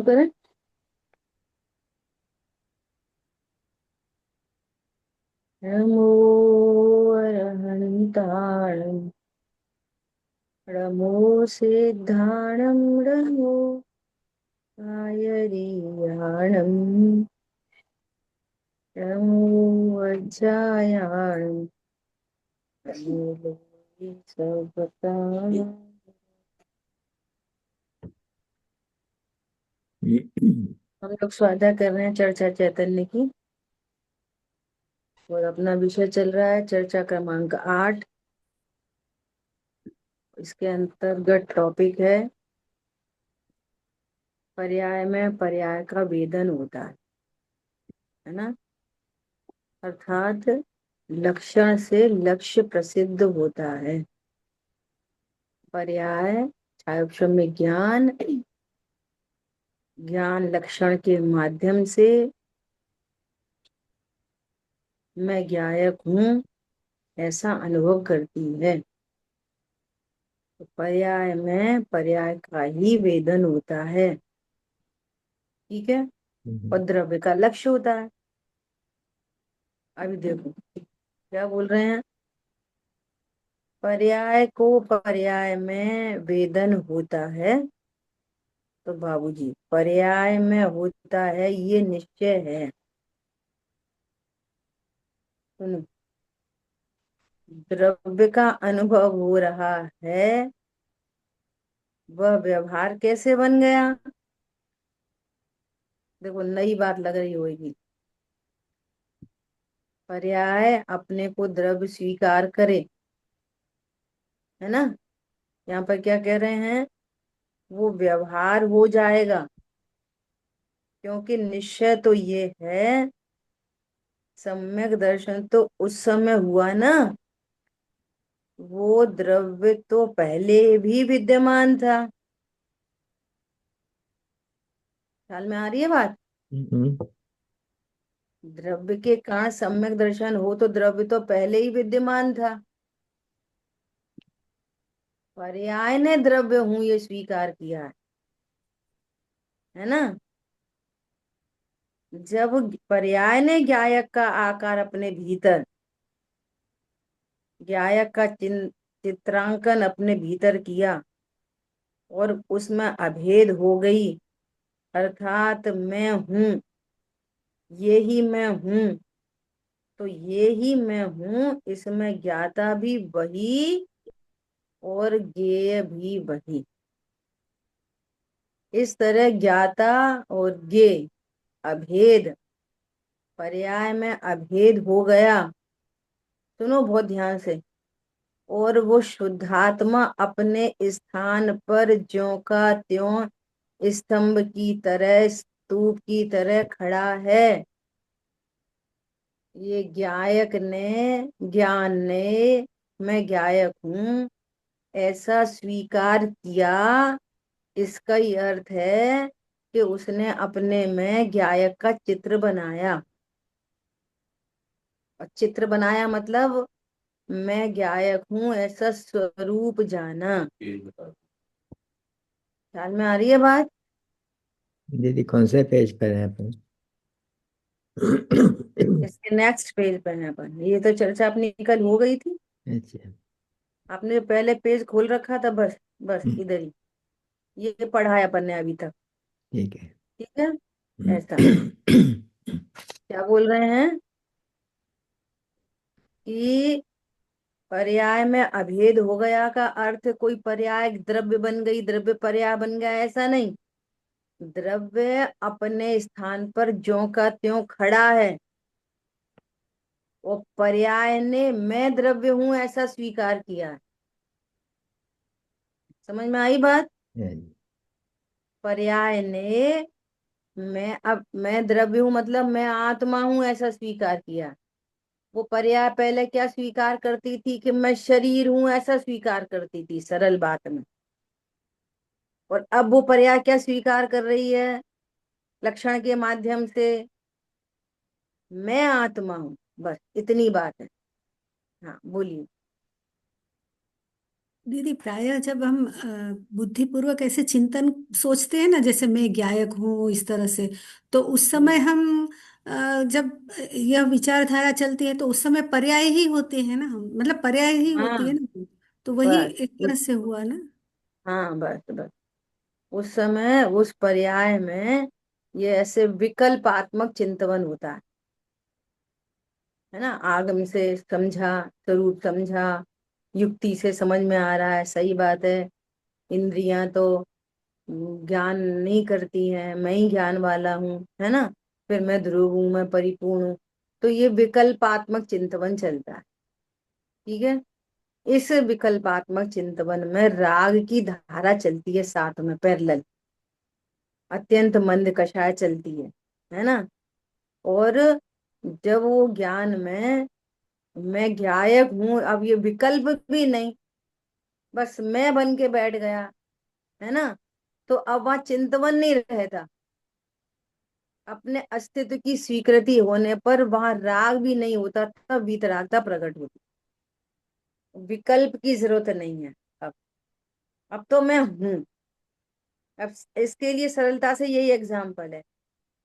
करें। नमो अरहन्ताणं नमो सिद्धाणं नमो आयर्याणं नमो वज्रायाणं नमो लोहितवताय। हम लोग स्वाध्याय कर रहे हैं चर्चा चैतन्य की, और अपना विषय चल रहा है चर्चा क्रमांक 8। इसके अंतर्गत टॉपिक है पर्याय में पर्याय का भेदन होता है ना। अर्थात लक्षण से लक्ष्य प्रसिद्ध होता है। पर्याय छायोपम में ज्ञान, ज्ञान लक्षण के माध्यम से मैं ज्ञायक हूँ ऐसा अनुभव करती है। तो पर्याय में पर्याय का ही वेदन होता है, ठीक है। और द्रव्य का लक्ष्य होता है। अभी देखो क्या बोल रहे हैं। पर्याय को पर्याय में वेदन होता है, तो बाबूजी पर्याय में होता है ये निश्चय है। सुनो, द्रव्य का अनुभव हो रहा है, वह व्यवहार कैसे बन गया। देखो नई बात लग रही होगी। पर्याय अपने को द्रव्य स्वीकार करे, है ना। यहाँ पर क्या कह रहे हैं, वो व्यवहार हो जाएगा, क्योंकि निश्चय तो ये है, सम्यक दर्शन तो उस समय हुआ ना, वो द्रव्य तो पहले भी विद्यमान था। ख्याल में आ रही है बात। द्रव्य के कारण सम्यक दर्शन हो तो द्रव्य तो पहले ही विद्यमान था। पर्याय ने द्रव्य हूं ये स्वीकार किया है ना। जब पर्याय ने ज्ञायक का आकार अपने भीतर, ज्ञायक का चित्रांकन अपने भीतर किया और उसमें अभेद हो गई, अर्थात मैं हूं, ये ही मैं हूं, तो ये ही मैं हूं, इसमें ज्ञाता भी वही और ज्ञेय भी वही। इस तरह ज्ञाता और ज्ञेय अभेद, पर्याय में अभेद हो गया। सुनो बहुत ध्यान से। और वो शुद्धात्मा अपने स्थान पर ज्यों का त्यों स्तंभ की तरह, स्तूप की तरह खड़ा है। ये ज्ञायक ने, ज्ञान ने मैं ज्ञायक हूं ऐसा स्वीकार किया। इसका ही अर्थ है कि उसने अपने में ज्ञायक का चित्र बनाया। और चित्र बनाया मतलब मैं ज्ञायक हूं ऐसा स्वरूप जाना। ख्याल में आ रही है बात। दीदी कौन से पेज पर है अपन? इसके नेक्स्ट पेज पर है अपन। ये तो चर्चा अपनी कल हो गई थी। अच्छा। आपने पहले पेज खोल रखा था, बस बस इधर ही ये पढ़ा है अपन ने अभी तक। ठीक है। ठीक है। ऐसा क्या बोल रहे हैं कि पर्याय में अभेद हो गया का अर्थ कोई पर्याय द्रव्य बन गई, द्रव्य पर्याय बन गया, ऐसा नहीं। द्रव्य अपने स्थान पर ज्यों का त्यों खड़ा है, वो पर्याय ने मैं द्रव्य हूं ऐसा स्वीकार किया है। समझ में आई बात। पर्याय ने मैं द्रव्य हूं मतलब मैं आत्मा हूं ऐसा स्वीकार किया। वो पर्याय पहले क्या स्वीकार करती थी कि मैं शरीर हूं ऐसा स्वीकार करती थी सरल बात में। और अब वो पर्याय क्या स्वीकार कर रही है लक्षण के माध्यम से, मैं आत्मा हूं। बस इतनी बात है। हाँ बोलिए। दीदी प्रायः जब हम बुद्धिपूर्वक ऐसे चिंतन सोचते हैं ना, जैसे मैं गायक हूँ इस तरह से, तो उस समय हम्म। हम जब यह विचारधारा चलती है तो उस समय पर्याय ही होते हैं ना, मतलब पर्याय ही होती है हाँ ना। तो वही बस एक तरह से हुआ ना। हाँ बस बस उस समय उस पर्याय में ये ऐसे विकल्पात्मक चिंतवन होता है ना। आगम से समझा, स्वरूप समझा, युक्ति से समझ में आ रहा है, सही बात है। इंद्रियां तो ज्ञान नहीं करती हैं, मैं ही ज्ञान वाला हूँ, है ना। फिर मैं ध्रुव हूँ, मैं परिपूर्ण हूँ। तो ये विकल्पात्मक चिंतवन चलता है। ठीक है। इस विकल्पात्मक चिंतवन में राग की धारा चलती है साथ में पैरेलल, अत्यंत मंद कषाय चलती है ना। और जब वो ज्ञान में मैं गायक हूं, अब ये विकल्प भी नहीं, बस मैं बन के बैठ गया, है ना। तो अब वहां चिंतवन नहीं रहता, अपने अस्तित्व की स्वीकृति होने पर वहां राग भी नहीं होता, तब वीतरागता प्रकट होती। विकल्प की जरूरत नहीं है। अब अब तो मैं हूं। अब इसके लिए सरलता से यही एग्जाम्पल है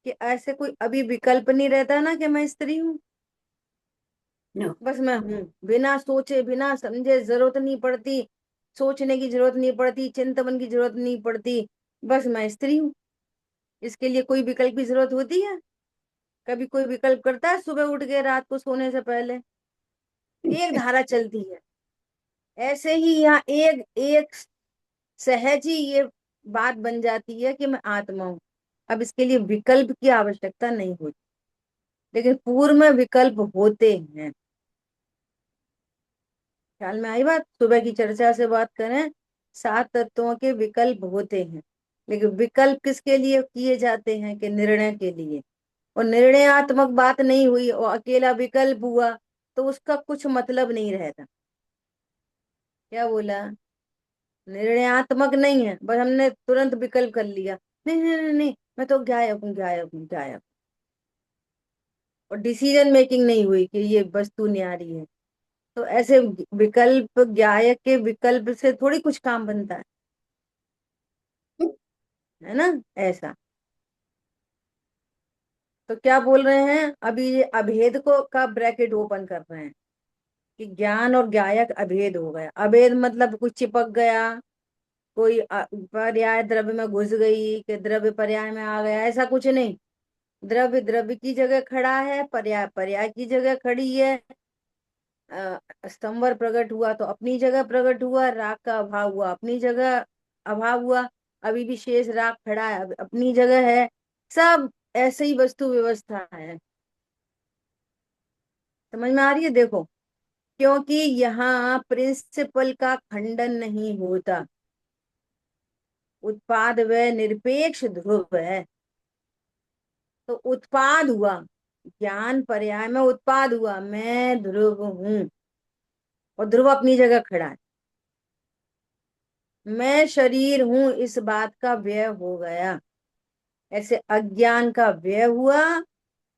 कि ऐसे कोई अभी विकल्प नहीं रहता ना कि मैं स्त्री हूँ। नो। बस मैं हूँ, बिना सोचे बिना समझे, जरूरत नहीं पड़ती, सोचने की जरूरत नहीं पड़ती, चिंतन की जरूरत नहीं पड़ती। बस मैं स्त्री हूँ। इसके लिए कोई विकल्प की जरूरत होती है? कभी कोई विकल्प करता है सुबह उठ के रात को सोने से पहले? एक धारा चलती है। ऐसे ही यहाँ एक एक सहज ही ये बात बन जाती है कि मैं आत्मा हूँ। अब इसके लिए विकल्प की आवश्यकता नहीं होती, लेकिन पूर्व में विकल्प होते हैं। ख्याल में आई बात? सुबह की चर्चा से बात करें, 7 तत्वों के विकल्प होते हैं, लेकिन विकल्प किसके लिए किए जाते हैं? कि निर्णय के लिए। और निर्णयात्मक बात नहीं हुई और अकेला विकल्प हुआ तो उसका कुछ मतलब नहीं रहता। क्या बोला? निर्णयात्मक नहीं है, बस हमने तुरंत विकल्प कर लिया, नहीं नहीं नहीं नहीं, मैं तो गायब हूँ गायब हूँ गायब। और डिसीजन मेकिंग नहीं हुई कि ये वस्तु न्यारी है। तो ऐसे विकल्प, गायक के विकल्प से थोड़ी कुछ काम बनता है ना। ऐसा। तो क्या बोल रहे हैं अभी? ये अभेद को का ब्रैकेट ओपन कर रहे हैं कि ज्ञान और गायक अभेद हो गया। अभेद मतलब कुछ चिपक गया, कोई पर्याय द्रव्य में घुस गई, कि द्रव्य पर्याय में आ गया, ऐसा कुछ नहीं। द्रव्य द्रव्य की जगह खड़ा है, पर्याय पर्याय की जगह खड़ी है। स्तंभर प्रकट हुआ तो अपनी जगह प्रकट हुआ, राग का अभाव हुआ अपनी जगह अभाव हुआ। अभी भी शेष राग खड़ा है, अपनी जगह है। सब ऐसे ही वस्तु व्यवस्था है। समझ में आ रही है? देखो, क्योंकि यहाँ प्रिंसिपल का खंडन नहीं होता, उत्पाद व निरपेक्ष ध्रुव है। तो उत्पाद हुआ, ज्ञान पर्याय में उत्पाद हुआ, मैं ध्रुव हूं और ध्रुव अपनी जगह खड़ा है। मैं शरीर हूं, इस बात का व्यय हो गया। ऐसे अज्ञान का व्यय हुआ,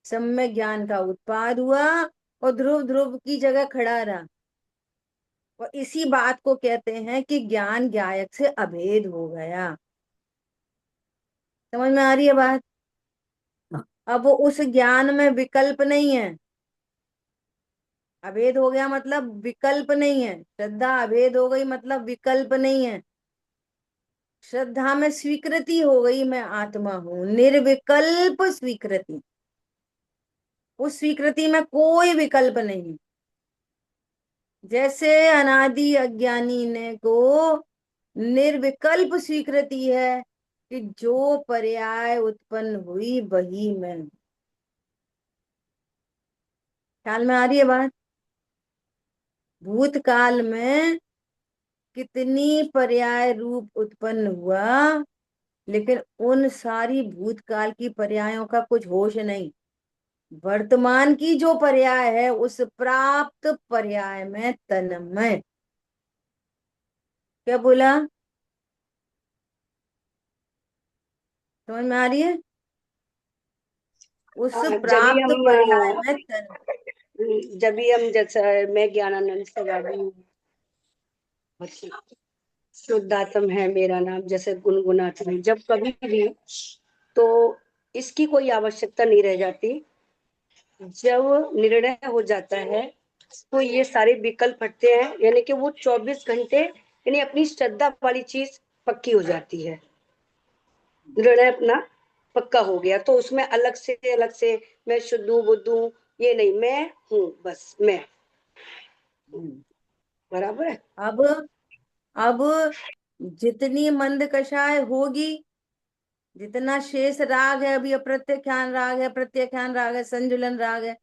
सम्यक ज्ञान का उत्पाद हुआ, और ध्रुव ध्रुव की जगह खड़ा रहा। और इसी बात को कहते हैं कि ज्ञान गायक से अभेद हो गया। समझ में आ रही है बात? अब वो उस ज्ञान में विकल्प नहीं है। अभेद हो गया मतलब विकल्प नहीं है। श्रद्धा अभेद हो गई मतलब विकल्प नहीं है। श्रद्धा में स्वीकृति हो गई, मैं आत्मा हूं, निर्विकल्प स्वीकृति। उस स्वीकृति में कोई विकल्प नहीं। जैसे अनादि अज्ञानी ने को निर्विकल्प स्वीकृति है कि जो पर्याय उत्पन्न हुई वही मैं हूं। ख्याल में आ रही है बात? भूतकाल में कितनी पर्याय रूप उत्पन्न हुआ, लेकिन उन सारी भूतकाल की पर्यायों का कुछ होश नहीं। वर्तमान की जो पर्याय है उस प्राप्त पर्याय में तन्मय। क्या बोला? समझ में आ रही है? उस हाँ, प्राप्त पर्याय में तन्मय। जब भी हम जैसा मैं ज्ञानानंद से वादी हूँ। अच्छा, शुद्धात्म है मेरा नाम, जैसे गुनगुनाती हूँ जब कभी भी, तो इसकी कोई आवश्यकता नहीं रह जाती। जब निर्णय हो जाता है तो ये सारे विकल्प हटते हैं, यानी कि वो 24 घंटे, यानी अपनी श्रद्धा वाली चीज पक्की हो जाती है। निर्णय अपना पक्का हो गया तो उसमें अलग से मैं शुद्ध हूँ बुद्ध हूँ, ये नहीं, मैं हूँ, बस मैं। बराबर है। अब अब जितनी मंद कषाय होगी, जितना शेष राग है, अभी अप्रत्याख्यान राग है, प्रत्याख्यान राग है, संजुलन राग है,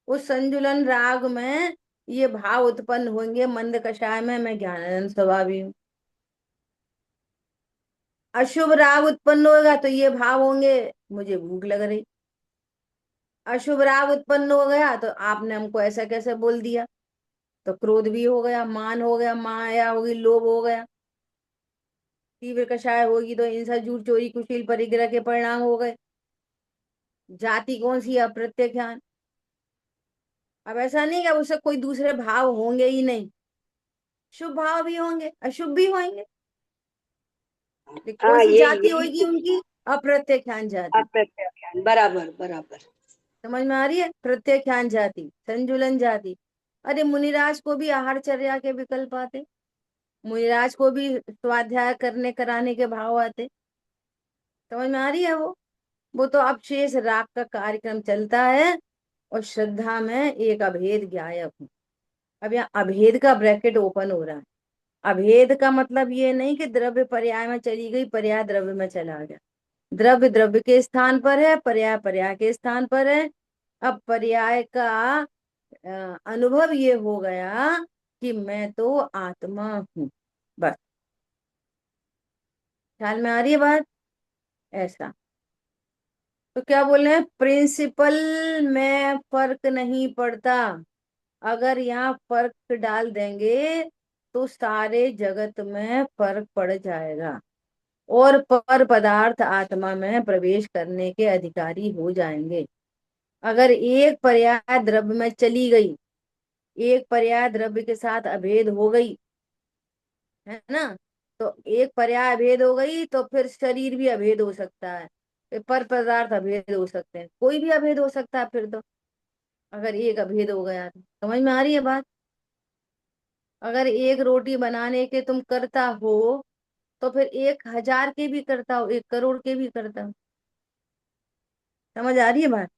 उस संजुलन राग में ये भाव उत्पन्न होंगे, मंद कषाय में मैं ज्ञानानंद स्वभावी हूँ। अशुभ राग उत्पन्न होगा तो ये भाव होंगे, मुझे भूख लग रही। अशुभ राग उत्पन्न हो गया तो आपने हमको ऐसा कैसे बोल दिया, तो क्रोध भी हो गया, मान हो गया, माया होगी, लोभ हो गया। तीव्र कषाय होगी तो हिंसा, झूठ, चोरी, कुशील, परिग्रह के परिणाम हो गए। जाति कौन सी? अप्रत्याख्यान। अब ऐसा नहीं कि अब उससे कोई दूसरे भाव होंगे ही नहीं, शुभ भाव भी होंगे, अशुभ भी होंगे, लेकिन कौन हाँ, सी ये जाति यही होगी उनकी? अप्रत्याख्यान जाति। अप्रत्याख्यान, बराबर बराबर। समझ में आ रही है? प्रत्याख्यान जाति, संजुलन जाति। अरे मुनिराज को भी आहारचर्या के विकल्प आते, मुनिराज को भी स्वाध्याय करने कराने के भाव आते। समझ में आ रही है? वो तो अब शेष राग का कार्यक्रम चलता है, और श्रद्धा में एक अभेद ज्ञायक हूँ। अब यहाँ अभेद का ब्रैकेट ओपन हो रहा है। अभेद का मतलब ये नहीं कि द्रव्य पर्याय में चली गई, पर्याय द्रव्य में चला गया। द्रव्य द्रव्य के स्थान पर है, पर्याय पर्याय के स्थान पर है। अब पर्याय का अनुभव ये हो गया कि मैं तो आत्मा हूँ, बस। ख्याल में आ रही है बात? ऐसा तो क्या बोल रहे हैं, प्रिंसिपल में फर्क नहीं पड़ता। अगर यहाँ फर्क डाल देंगे तो सारे जगत में फर्क पड़ जाएगा, और पर पदार्थ आत्मा में प्रवेश करने के अधिकारी हो जाएंगे। अगर एक पर्याय द्रव्य में चली गई, एक पर्याय द्रव्य के साथ अभेद हो गई, है ना, तो एक पर्याय अभेद हो गई तो फिर शरीर भी अभेद हो सकता है, फिर पर पदार्थ अभेद हो सकते हैं, कोई भी अभेद हो सकता है फिर तो। अगर एक अभेद हो गया तो समझ में आ रही है बात? अगर एक रोटी बनाने के तुम करता हो, तो फिर 1,000 के भी करता हो, 1 करोड़ के भी करता हो। समझ आ रही है बात?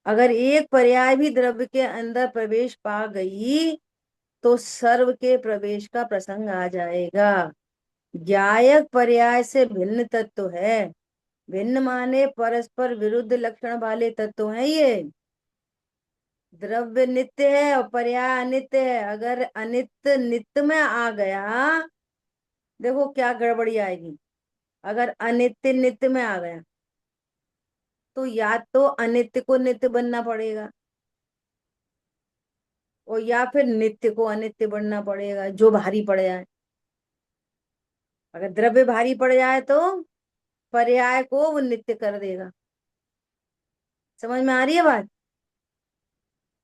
अगर एक पर्याय भी द्रव्य के अंदर प्रवेश पा गई तो सर्व के प्रवेश का प्रसंग आ जाएगा। ज्यायक पर्याय से भिन्न तत्व है, भिन्न माने परस्पर विरुद्ध लक्षण वाले तत्व हैं ये। द्रव्य नित्य है और पर्याय अनित्य है। अगर अनित्य नित्य में आ गया, देखो क्या गड़बड़ी आएगी। अगर अनित्य नित्य में आ गया तो या तो अनित्य को नित्य बनना पड़ेगा, और या फिर नित्य को अनित्य बनना पड़ेगा, जो भारी पड़ जाए। अगर द्रव्य भारी पड़ जाए तो पर्याय को वो नित्य कर देगा। समझ में आ रही है बात?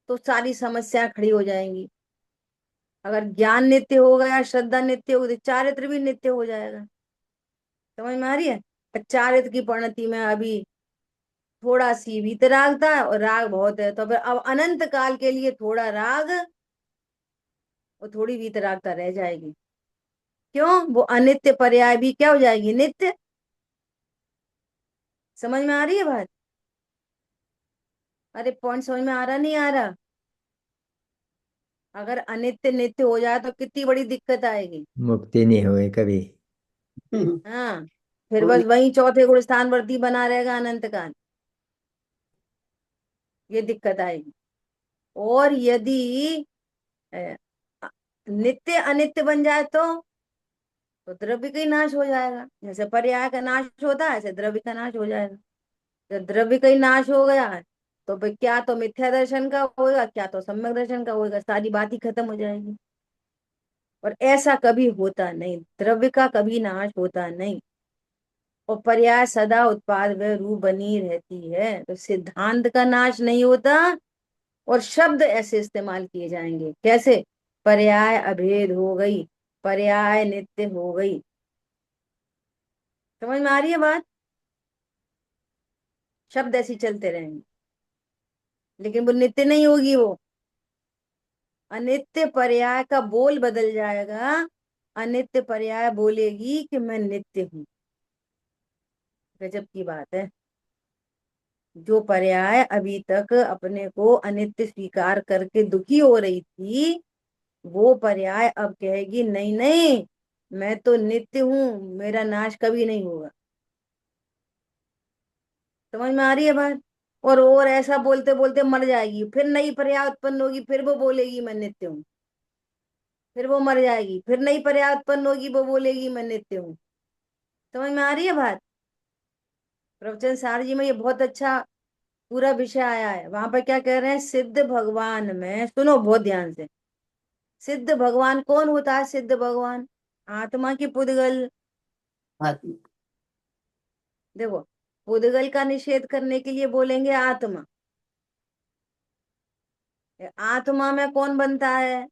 तो सारी समस्या खड़ी हो जाएंगी। अगर ज्ञान नित्य हो गया, श्रद्धा नित्य हो गई, तो चारित्र भी नित्य हो जाएगा। समझ में आ रही है? पर चारित्र की परिणति में अभी थोड़ा सी वीतरागता है और राग बहुत है, तो फिर अब अनंत काल के लिए थोड़ा राग और थोड़ी वीतरागता रह जाएगी। क्यों? वो अनित्य पर्याय भी क्या हो जाएगी? नित्य। समझ में आ रही है बात? अरे पॉइंट समझ में आ रहा, नहीं आ रहा? अगर अनित्य नित्य हो जाए तो कितनी बड़ी दिक्कत आएगी। मुक्ति नहीं हुई कभी। हाँ, फिर बस वही चौथे गुण स्थान वर्ती बना रहेगा अनंत काल, ये दिक्कत आएगी। और यदि अ, नित्य अनित्य बन जाए तो द्रव्य का ही नाश हो जाएगा। जैसे पर्याय का नाश होता है, ऐसे द्रव्य का नाश हो जाएगा। जब द्रव्य का ही नाश हो गया है तो फिर क्या तो मिथ्या दर्शन का होगा, क्या तो सम्यक दर्शन का होगा, सारी बात ही खत्म हो जाएगी। और ऐसा कभी होता नहीं, द्रव्य का कभी नाश होता नहीं, और पर्याय सदा उत्पाद व रूप बनी रहती है। तो सिद्धांत का नाश नहीं होता, और शब्द ऐसे इस्तेमाल किए जाएंगे कैसे? पर्याय अभेद हो गई पर्याय नित्य हो गई। समझ में आ रही है बात? शब्द ऐसे ही चलते रहेंगे, लेकिन वो नित्य नहीं होगी। वो अनित्य पर्याय का बोल बदल जाएगा। अनित्य पर्याय बोलेगी कि मैं नित्य हूँ। गजब की बात है। जो पर्याय अभी तक अपने को अनित्य स्वीकार करके दुखी हो रही थी, वो पर्याय अब कहेगी नहीं नहीं, मैं तो नित्य हूँ, मेरा नाश कभी नहीं होगा। समझ में आ रही है बात? और ऐसा बोलते बोलते मर जाएगी, फिर नई पर्याय उत्पन्न होगी, फिर वो बोलेगी मैं नित्य हूँ। फिर वो मर जाएगी, फिर नई पर्याय उत्पन्न होगी, वो बोलेगी मैं नित्य हूँ। समझ में आ रही है बात? प्रवचन सार जी में ये बहुत अच्छा पूरा विषय आया है। वहां पर क्या कह रहे हैं, सिद्ध भगवान में, सुनो बहुत ध्यान से। सिद्ध भगवान कौन होता है? सिद्ध भगवान आत्मा की पुद्गल। आत्मा। देखो, पुद्गल का निषेध करने के लिए बोलेंगे आत्मा। आत्मा में कौन बनता है?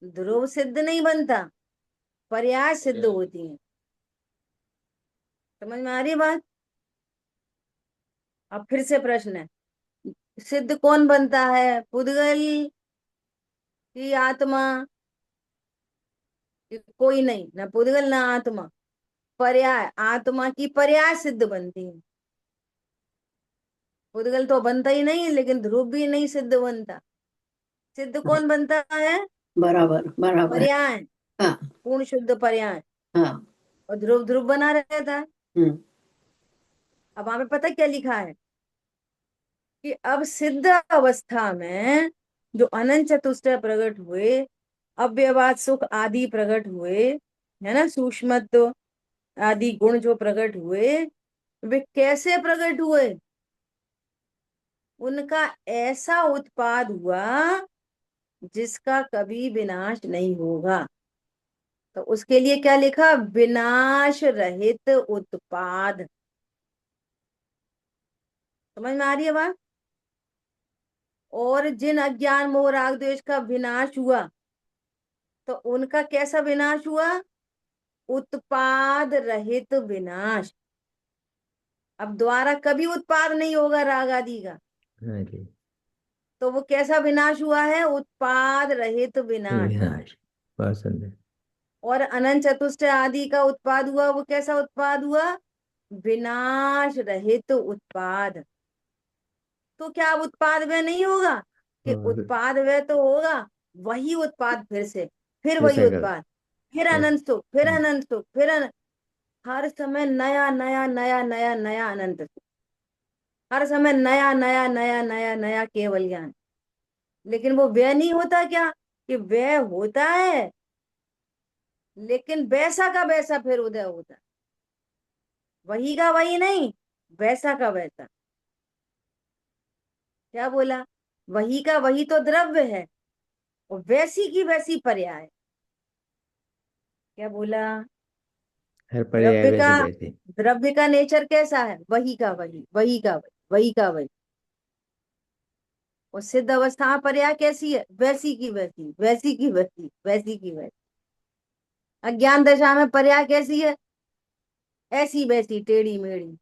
ध्रुव सिद्ध नहीं बनता, पर्याय सिद्ध होती है। समझ में आ रही है बात? अब फिर से प्रश्न है, सिद्ध कौन बनता है? पुद्गल की आत्मा? कि कोई नहीं, ना पुद्गल ना आत्मा, पर्याय। आत्मा की पर्याय सिद्ध बनती है। पुद्गल तो बनता ही नहीं, लेकिन ध्रुव भी नहीं सिद्ध बनता। सिद्ध हाँ, कौन बनता है? बराबर बराबर है। पर्याय, हाँ। पूर्ण शुद्ध पर्याय। हाँ। और ध्रुव ध्रुव बना रहता है। हम्म। अब वहां पे पता क्या लिखा है कि अब सिद्ध अवस्था में जो अनंत चतुष्टय प्रकट हुए, अव्ययवाद सुख आदि प्रकट हुए, है ना, सूक्ष्मत्व आदि गुण जो प्रकट हुए, वे कैसे प्रकट हुए? उनका ऐसा उत्पाद हुआ जिसका कभी विनाश नहीं होगा। तो उसके लिए क्या लिखा? विनाश रहित उत्पाद। समझ में आ रही है बात? और जिन अज्ञान मोह राग द्वेष का विनाश हुआ, तो उनका कैसा विनाश हुआ? उत्पाद रहित विनाश। अब द्वारा कभी उत्पाद नहीं होगा राग आदि का, हाँ जी। तो वो कैसा विनाश हुआ है? उत्पाद रहित विनाश। विनाश। बहुत सुंदर। और अनंत चतुष्टय आदि का उत्पाद हुआ, वो कैसा उत्पाद हुआ? विनाश रहित उत्पाद। तो क्या अब उत्पाद व्यय नहीं होगा? कि और उत्पाद व्यय तो होगा, वही उत्पाद फिर से, फिर वही ऐसा कर। उत्पाद, फिर अनंत सुख, फिर अनंत सुख, फिर हर समय नया नया नया नया नया अनंत सुख। हर समय नया नया नया नया नया केवल ज्ञान। लेकिन वो व्यय नहीं होता क्या? कि व्यय होता है, लेकिन वैसा का वैसा फिर उदय होता है। वही का वही नहीं, वैसा का वैसा। क्या बोला? वही का वही तो द्रव्य है, और वैसी की वैसी पर्याय। क्या बोला? हर पर्याय द्रव्य का, वैसे कैसे। द्रव्य का नेचर कैसा है? वही का वही, वही का वही, वही का वही। और सिद्ध अवस्था में पर्याय कैसी है? वैसी की वैसी, वैसी की वैसी, वैसी की वैसी। अज्ञान दशा में पर्याय कैसी है? ऐसी वैसी, टेढ़ी मेढ़ी,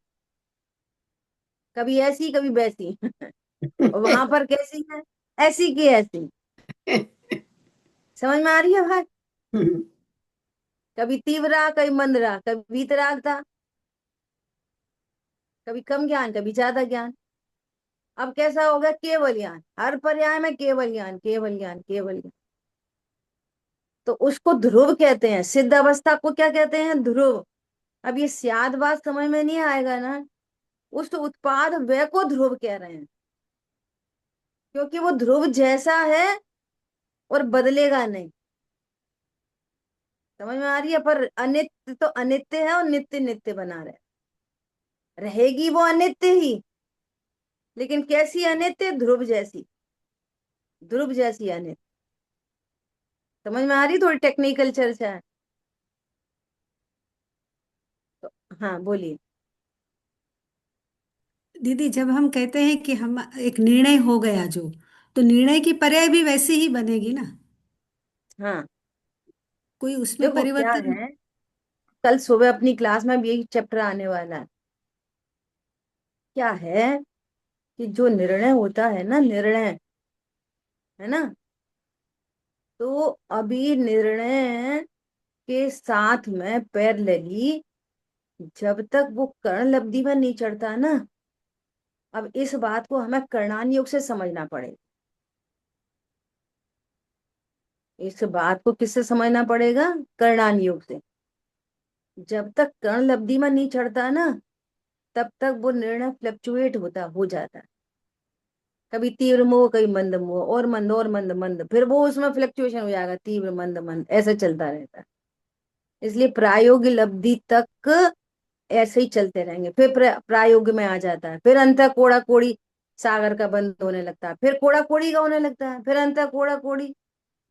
कभी ऐसी कभी वैसी। और वहां पर कैसी है? ऐसी की ऐसी। समझ में आ रही है भाई? कभी तीव्र, कभी मंद, कभी वीतराग था, कभी कम ज्ञान, कभी ज्यादा ज्ञान। अब कैसा होगा? केवल ज्ञान। हर पर्याय में केवल ज्ञान, केवल ज्ञान, केवल ज्ञान। तो उसको ध्रुव कहते हैं। सिद्ध अवस्था को क्या कहते हैं? ध्रुव। अब ये स्याद बात समझ में नहीं आएगा ना, उस उत्पाद वे को ध्रुव कह रहे हैं, क्योंकि वो ध्रुव जैसा है और बदलेगा नहीं। समझ में आ रही है? पर अनित्य तो अनित्य है, और नित्य नित्य बना रहे, रहेगी वो अनित्य ही, लेकिन कैसी अनित्य? ध्रुव जैसी, ध्रुव जैसी अनित्य। समझ में आ रही? थोड़ी टेक्निकल चर्चा है तो। हाँ बोलिए। दीदी, जब हम कहते हैं कि हम एक निर्णय हो गया जो, तो निर्णय की पर्याय भी वैसे ही बनेगी ना। हाँ, कोई उसमें देखो क्या परिवर्तन? है, कल सुबह अपनी क्लास में भी यही चैप्टर आने वाला है। क्या है कि जो निर्णय होता है ना, निर्णय, है ना, तो अभी निर्णय के साथ में पैरेलली जब तक वो कर्ण लब्धि में नहीं चढ़ता ना, अब इस बात को हमें कर्णान योग से समझना पड़ेगा। इस बात को किससे समझना पड़ेगा? कर्णान योग से। जब तक कर्ण लब्धि में नहीं चढ़ता ना, तब तक वो निर्णय फ्लक्चुएट होता हो जाता है। कभी तीव्र मोह, कभी मंद मोह, और मंद और मंद मंद, फिर वो उसमें फ्लक्चुएशन हो जाएगा, तीव्र मंद मंद ऐसे चलता रहता है। इसलिए प्रायोगिक लब्धि तक ऐसे ही चलते रहेंगे, फिर प्रायोग में आ जाता है, फिर अंत कोड़ा कोड़ी सागर का बंद होने लगता है, फिर कोड़ा कोड़ी का होने लगता है, फिर अंत कोड़ा कोड़ी,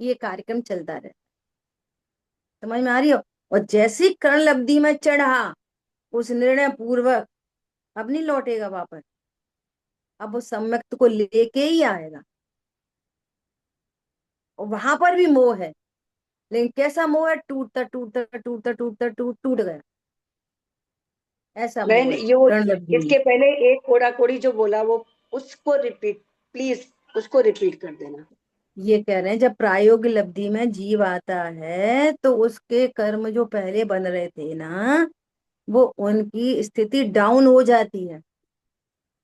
ये कार्यक्रम चलता रहता है। समझ में आ रही हो? और जैसी कर्ण लब्धि में चढ़ा, उस निर्णय पूर्वक अब नहीं लौटेगा वापस, अब वो सम्यक्त को लेके ही आएगा। और वहां पर भी मोह है, लेकिन कैसा मोह है? टूटता टूटता टूटता टूटता टूट टूट गया, ऐसा मोह मैंने है यो कर्ण लब्धि में। इसके पहले एक कोड़ा कोड़ी जो बोला वो उसको रिपीट, प्लीज उसको रिपीट कर देना। ये कह रहे हैं जब प्रायोगिक लब्धि में जीव आता है तो उसके कर्म जो पहले बन रहे थे ना, वो उनकी स्थिति डाउन हो जाती है,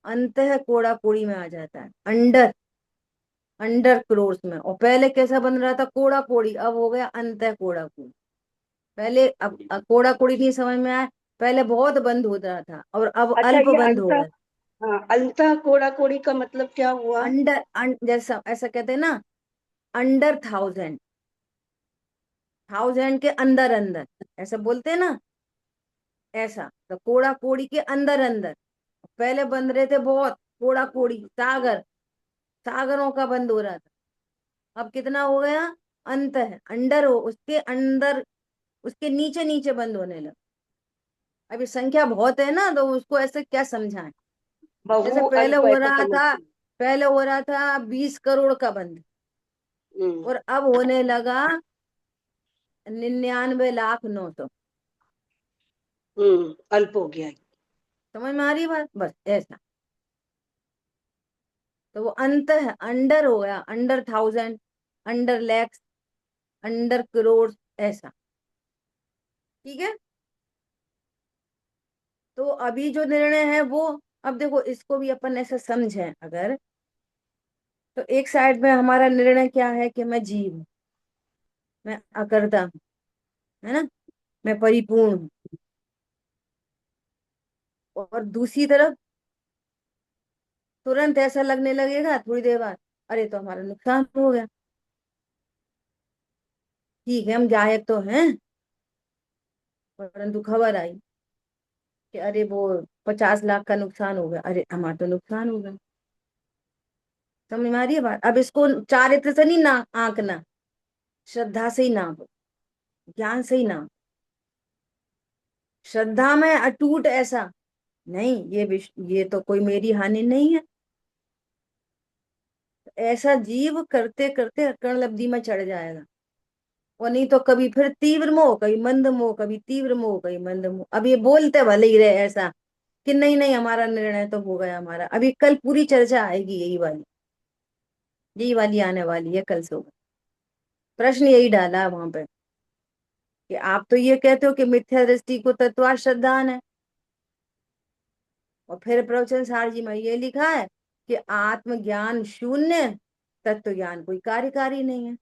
अंतः कोड़ा कोड़ी में आ जाता है, अंडर अंडर क्रोर्स में। और पहले कैसा बन रहा था? कोड़ा कोड़ी, अब हो गया अंतः कोड़ा कोड़ी। पहले अब कोड़ा कोड़ी नहीं समझ में आया, पहले बहुत बंद हो रहा था और अब अच्छा, अल्प ये बंद हो अंता, रहा है। हाँ, अंता कोड़ा कोड़ी का मतलब क्या हुआ? जैसा ऐसा कहते हैं ना, अंडर थाउजेंड, थाउजेंड के अंदर अंदर, ऐसा बोलते हैं ना, ऐसा तो कोड़ा कोड़ी के अंदर अंदर। पहले बंद रहे थे बहुत, कोड़ा कोड़ी सागर, सागरों का बंद हो रहा था, अब कितना हो गया? अंत है, अंडर हो, उसके अंदर, उसके नीचे नीचे बंद होने लगा। अभी संख्या बहुत है ना, तो उसको ऐसे क्या समझाएं। जैसे बहु पहले अल्प हो ऐसा रहा था, समझती पहले हो रहा था 20 करोड़ का बंद, हूँ। और अब होने लगा 99,00,900। अल्प हो गया। समझ में आ रही है बात? बस ऐसा। तो वो अंत है, अंडर हो गया, under thousand, under lakhs, under crore, ऐसा। ठीक है? तो अभी जो निर्णय है वो, अब देखो इसको भी अपन ऐसा समझें अगर, तो एक साइड में हमारा निर्णय क्या है कि मैं जीव हूं, मैं अकर्ता हूं, है ना, मैं परिपूर्ण हूं। और दूसरी तरफ तुरंत ऐसा लगने लगेगा थोड़ी देर बाद, अरे तो हमारा नुकसान हो गया। ठीक है, हम गायक तो हैं, परंतु खबर आई कि अरे वो 50 लाख का नुकसान हो गया, अरे हमारा तो नुकसान हो गया। समझ में आ रही है बात? अब इसको चारित्र से नहीं ना आंकना, श्रद्धा से ही नाप, ज्ञान से ही नाप। श्रद्धा में अटूट ऐसा नहीं, ये तो कोई मेरी हानि नहीं है, ऐसा जीव करते करते कर्ण लब्धि में चढ़ जाएगा। और नहीं तो कभी फिर तीव्र मोह, कभी मंद मोह, कभी तीव्र मोह, कभी मंद मोह। अब ये बोलते भले ही रहे ऐसा कि नहीं नहीं हमारा निर्णय तो हो गया हमारा, अभी कल पूरी चर्चा आएगी यही वाली, यही वाली आने वाली है कल सुबह। प्रश्न यही डाला है वहां पे कि आप तो ये कहते हो कि मिथ्या दृष्टि को तत्व श्रद्धान है, और फिर प्रवचन सार जी में ये लिखा है कि आत्मज्ञान शून्य, तत्व ज्ञान कोई कार्यकारी नहीं है।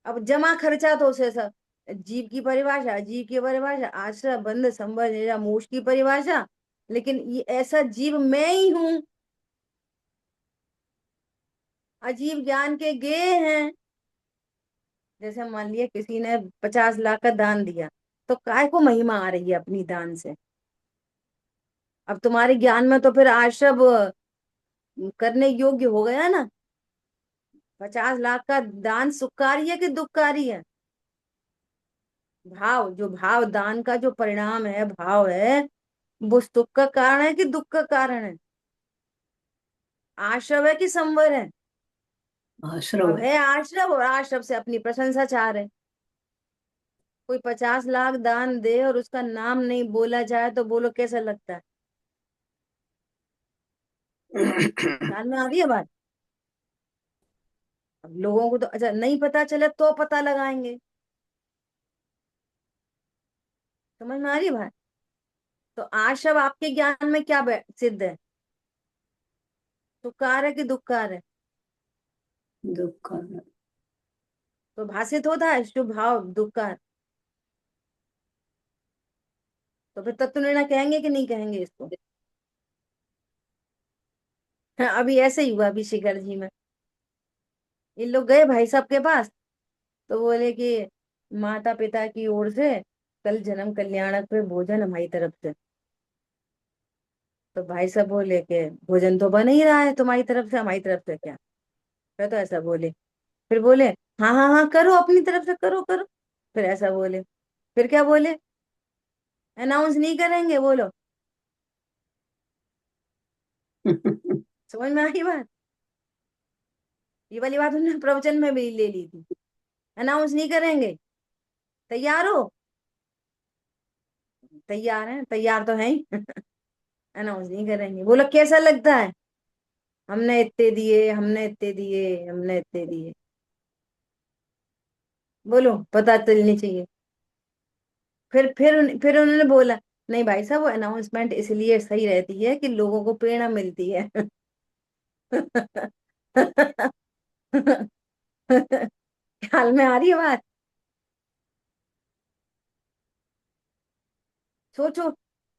अब जमा खर्चा तो उसे सब, जीव की परिभाषा, जीव की परिभाषा, आश्रय बंध संबंध या मोक्ष की परिभाषा, लेकिन ये ऐसा जीव मैं ही हूं, अजीब ज्ञान के गे हैं। जैसे मान लिया किसी ने 50 लाख का दान दिया, तो काय को महिमा आ रही है अपनी दान से? अब तुम्हारे ज्ञान में तो फिर आश्रव करने योग्य हो गया ना। 50 लाख का दान सुखकारी है कि दुखकारी है? भाव, जो भाव दान का जो परिणाम है, भाव है, वो सुख का कारण है कि दुख का कारण है? आश्रव है कि संवर है? आश्रव अब है। है आश्रव, और आश्रव से अपनी प्रशंसा चाह रहे। कोई 50 लाख दान दे और उसका नाम नहीं बोला जाए तो बोलो कैसा लगता है? ख्याल में आ रही है बात? अब लोगों को तो अच्छा नहीं पता चले तो पता लगाएंगे। समझ में आ रही है बात? तो आश्रव आपके ज्ञान में क्या सिद्ध है? सुकार है कि दुक्कार है? दुख। तो भाषित होता है शुभ भाव दुक्कार। तो फिर तत्व निर्णय कहेंगे कि नहीं कहेंगे इसको? हाँ, अभी ऐसे ही हुआ अभी शिखर जी में। इन लोग गए भाई साहब के पास, तो बोले कि माता पिता की ओर से कल जन्म कल्याणक पे भोजन हमारी तरफ से। तो भाई साहब बोले कि भोजन तो बन ही रहा है तुम्हारी तरफ से, हमारी तरफ से क्या? फिर तो ऐसा बोले। फिर बोले हाँ हाँ हाँ करो अपनी तरफ से, करो करो। फिर ऐसा बोले। फिर क्या बोले? अनाउंस नहीं करेंगे बोलो। समझ में आई बात? ये वाली बात उन्होंने प्रवचन में भी ले ली थी। अनाउंस नहीं करेंगे। तैयार हो? तैयार है, तैयार तो है ही। अनाउंस नहीं करेंगे। बोलो कैसा लगता है? हमने इतने दिए, हमने इतने दिए, हमने इतने दिए। बोलो पता चलनी चाहिए। फिर उन्होंने बोला नहीं भाई साहब, वो अनाउंसमेंट इसलिए सही रहती है कि लोगों को प्रेरणा मिलती है। ख्याल में आ रही है बात? सोचो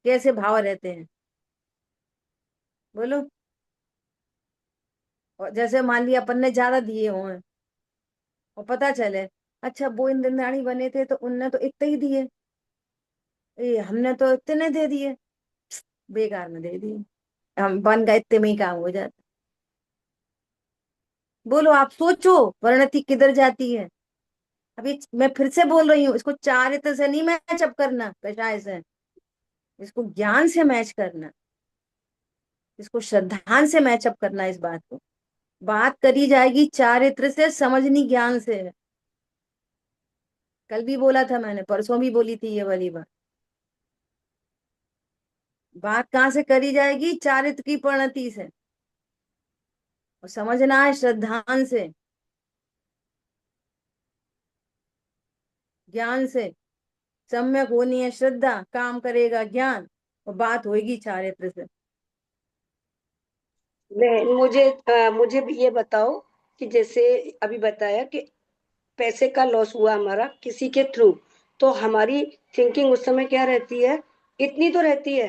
कैसे भाव रहते हैं। बोलो। और जैसे मान लिया अपन ने ज्यादा दिए हों और पता चले अच्छा वो इंद्रदानी बने थे तो उनने तो इतने ही दिए, हमने तो इतने दे दिए, बेकार में दे दिए, हम बन गए इतने में ही काम हो जाता। बोलो आप सोचो परिणति किधर जाती है। अभी मैं फिर से बोल रही हूँ, इसको चारित्र से नहीं मैच अप करना, कषाय से। इसको ज्ञान से मैच करना, इसको श्रद्धान से मैचअप करना। इस बात को बात करी जाएगी चारित्र से, समझनी ज्ञान से है। कल भी बोला था मैंने, परसों भी बोली थी ये वाली बात। बात कहाँ से करी जाएगी? चारित्र की परिणति से। और समझना है श्रद्धान से, ज्ञान से। सम्यक होनी है श्रद्धा, काम करेगा ज्ञान, और बात होगी चारित्र से। मुझे भी ये बताओ कि जैसे अभी बताया कि पैसे का लॉस हुआ हमारा किसी के थ्रू, तो हमारी थिंकिंग उस समय क्या रहती है? इतनी तो रहती है,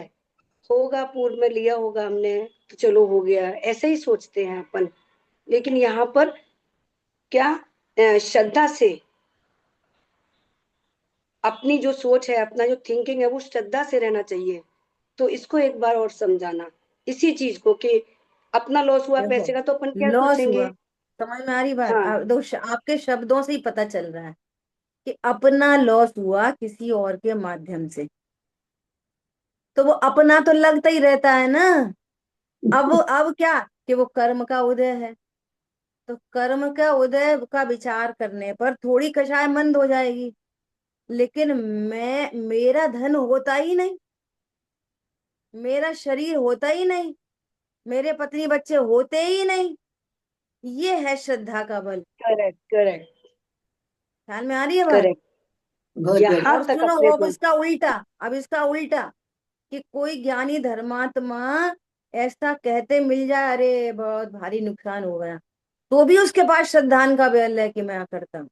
होगा पूर्व में लिया होगा हमने तो चलो हो गया, ऐसे ही सोचते हैं अपन। लेकिन यहाँ पर क्या श्रद्धा से अपनी जो सोच है, अपना जो थिंकिंग है, वो श्रद्धा से रहना चाहिए। तो इसको एक बार और समझाना, इसी चीज को कि अपना लॉस हुआ देखो पैसे का तो अपन क्या लॉस सोचेंगे? हुआ, समझ में आ रही बात? हाँ। आपके शब्दों से ही पता चल रहा है कि अपना लॉस हुआ किसी और के माध्यम से, तो वो अपना तो लगता ही रहता है ना। अब क्या कि वो कर्म का उदय है, तो कर्म का उदय का विचार करने पर थोड़ी कषाय मंद हो जाएगी। लेकिन मैं, मेरा धन होता ही नहीं, मेरा शरीर होता ही नहीं, मेरे पत्नी बच्चे होते ही नहीं, ये है श्रद्धा का बल। करेक्ट करेक्ट ख्याल में आ रही है बात? करेक्ट। बहुत यहाँ और तक सुनो अपने अब को। इसका उल्टा, अब इसका उल्टा, कि कोई ज्ञानी धर्मात्मा ऐसा कहते मिल जाए अरे बहुत भारी नुकसान हो गया, तो भी उसके पास श्रद्धान का बल है कि मैं करता हूँ।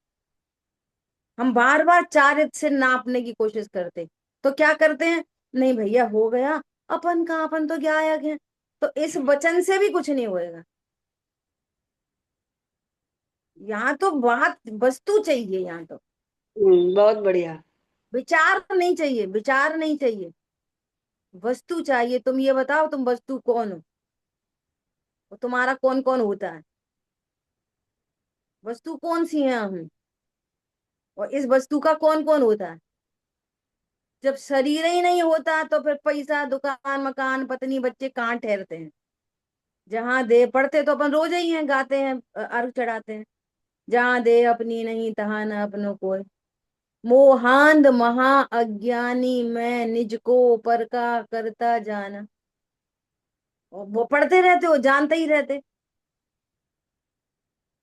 हम बार बार चारित्र से नापने की कोशिश करते, तो क्या करते हैं? नहीं भैया हो गया, अपन का, अपन तो गायक है, तो इस वचन से भी कुछ नहीं होएगा। यहाँ तो बात वस्तु चाहिए, यहाँ तो बहुत बढ़िया। विचार नहीं चाहिए, विचार नहीं चाहिए, वस्तु चाहिए। तुम ये बताओ तुम वस्तु कौन हो, और तुम्हारा कौन कौन होता है? वस्तु कौन सी है हम, और इस वस्तु का कौन कौन होता है? जब शरीर ही नहीं होता तो फिर पैसा, दुकान, मकान, पत्नी, बच्चे कहाँ ठहरते हैं? जहाँ दे पढ़ते तो अपन रोज ही हैं, गाते हैं, अर्घ चढ़ाते हैं। जहाँ दे अपनी नहीं तहाँ न अपनों को, मोहांध महा अज्ञानी मैं निज को पर का करता जाना। और वो पढ़ते रहते हो जानते ही रहते,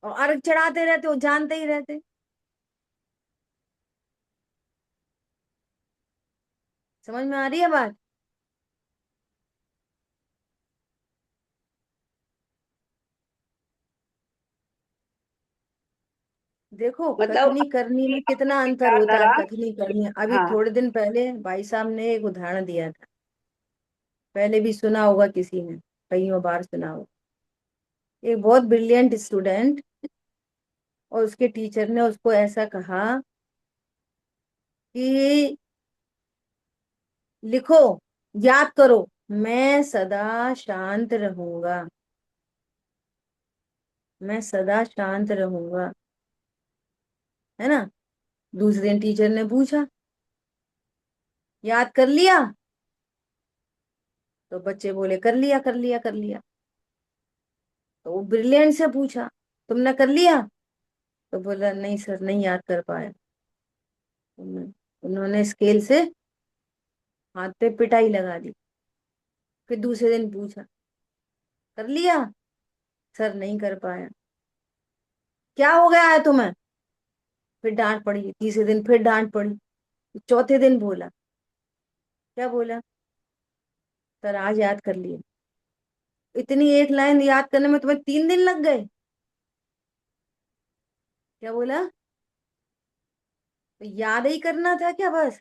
और अर्घ चढ़ाते रहते हो जानते ही रहते। समझ में आ रही है बात? देखो मतलब कथनी करनी में कितना अंतर होता है। विचारधारा। कथनी करनी, अभी हाँ। थोड़े दिन पहले भाई साहब ने एक उदाहरण दिया था, पहले भी सुना होगा किसी ने, कईयों बार सुना होगा। एक बहुत ब्रिलियंट स्टूडेंट और उसके टीचर ने उसको ऐसा कहा कि लिखो, याद करो, मैं सदा शांत रहूंगा, मैं सदा शांत रहूंगा, है ना। दूसरे दिन टीचर ने पूछा, याद कर लिया? तो बच्चे बोले कर लिया कर लिया कर लिया। तो वो ब्रिलियंट से पूछा, तुमने कर लिया? तो बोला नहीं सर, नहीं याद कर पाया। उन्होंने स्केल से हाथ पे पिटाई लगा दी। फिर दूसरे दिन पूछा, कर लिया? सर नहीं कर पाया। क्या हो गया है तुम्हें? फिर डांट पड़ी, तीसरे दिन फिर डांट पड़ी। चौथे दिन बोला, क्या बोला? सर आज याद कर लिया। इतनी एक लाइन याद करने में तुम्हें 3 दिन लग गए? क्या बोला? तो याद ही करना था क्या बस?